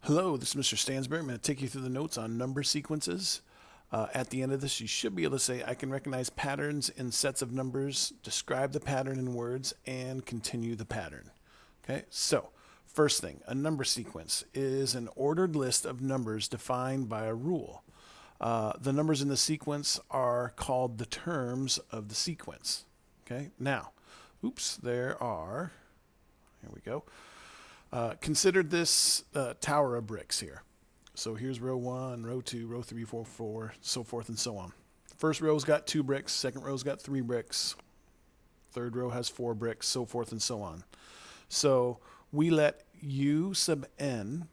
Hello, this is Mr. Stansbury. I'm going to take you through the notes on number sequences. At the end of this, you should be able to say, I can recognize patterns in sets of numbers, describe the pattern in words, and continue the pattern. Okay, so first thing, a number sequence is an ordered list of numbers defined by a rule. The numbers in the sequence are called the terms of the sequence. Okay, now, here we go. Consider this tower of bricks here. So here's row 1, row 2, row 3, 4, so forth and so on. First row's got 2 bricks, second row's got 3 bricks, third row has 4 bricks, so forth and so on. So we let U sub n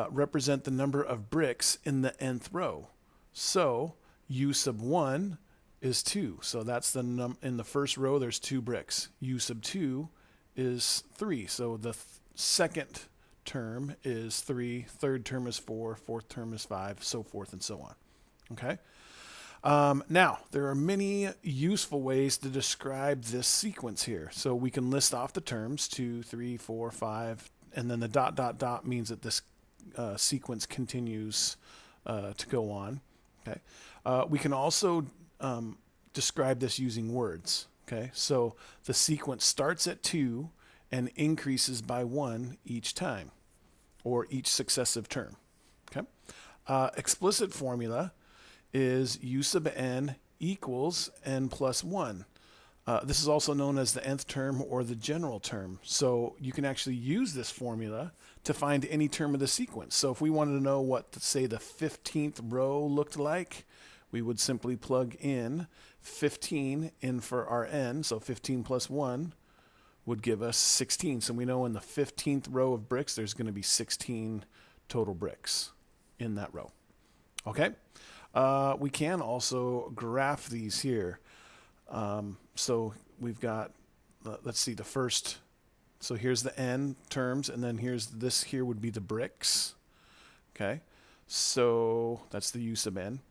represent the number of bricks in the nth row. So U sub 1 is 2. So that's the in the first row there's 2 bricks. U sub 2 is 3. So the second term is 3, third term is 4, fourth term is 5, so forth and so on. Okay. Now, there are many useful ways to describe this sequence here. So we can list off the terms 2, 3, 4, 5, and then the ... means that this sequence continues to go on. Okay. We can also describe this using words. Okay. So the sequence starts at 2 and increases by 1 each time, or each successive term. Okay. Explicit formula is U sub n equals n plus 1. This is also known as the nth term or the general term. So you can actually use this formula to find any term of the sequence. So if we wanted to know what, say, the 15th row looked like, we would simply plug in 15 in for our n, so 15 plus 1 would give us 16. So we know in the 15th row of bricks, there's going to be 16 total bricks in that row. Okay? We can also graph these here. So we've got, let's see, the first, so here's the n terms, and then here's this here would be the bricks. Okay? So that's the U sub n.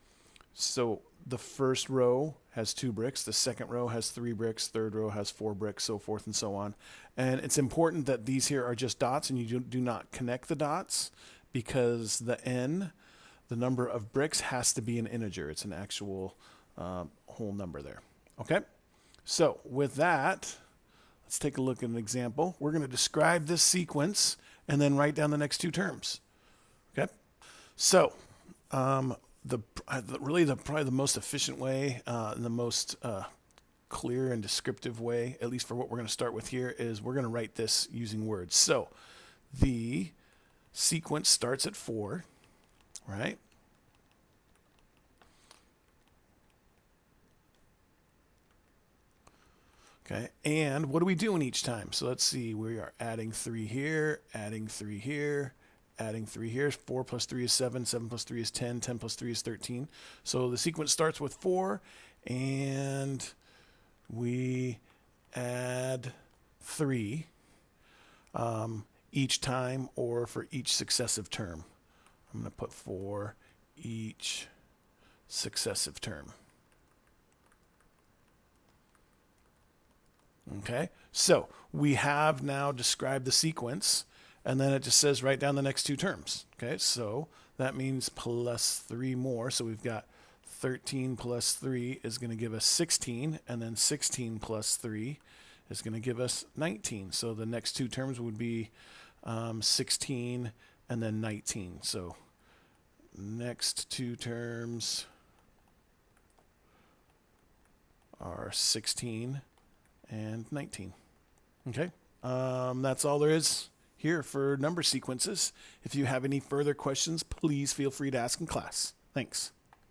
So the first row has 2 bricks, the second row has 3 bricks, third row has 4 bricks, so forth and so on. And it's important that these here are just dots and you do not connect the dots, because the n, the number of bricks, has to be an integer. It's an actual whole number there. Okay? So with that, let's take a look at an example. We're going to describe this sequence and then write down the next 2 terms. Okay? So, probably the most efficient way, and the most clear and descriptive way, at least for what we're going to start with here, is we're going to write this using words. So the sequence starts at 4, right? Okay, and what are we doing each time? So let's see, we are adding 3 here, adding 3 here, adding 3 here. 4 plus 3 is 7. 7 plus 3 is 10. 10 plus 3 is 13. So the sequence starts with 4, and we add 3 each time, or for each successive term. I'm going to put 4 each successive term. Okay, so we have now described the sequence, and then it just says write down the next 2 terms. Okay, so that means plus 3 more. So we've got 13 plus 3 is going to give us 16, and then 16 plus 3 is going to give us 19. So the next 2 terms would be 16 and then 19. So next 2 terms are 16 and 19. Okay, that's all there is here for number sequences. If you have any further questions, please feel free to ask in class. Thanks.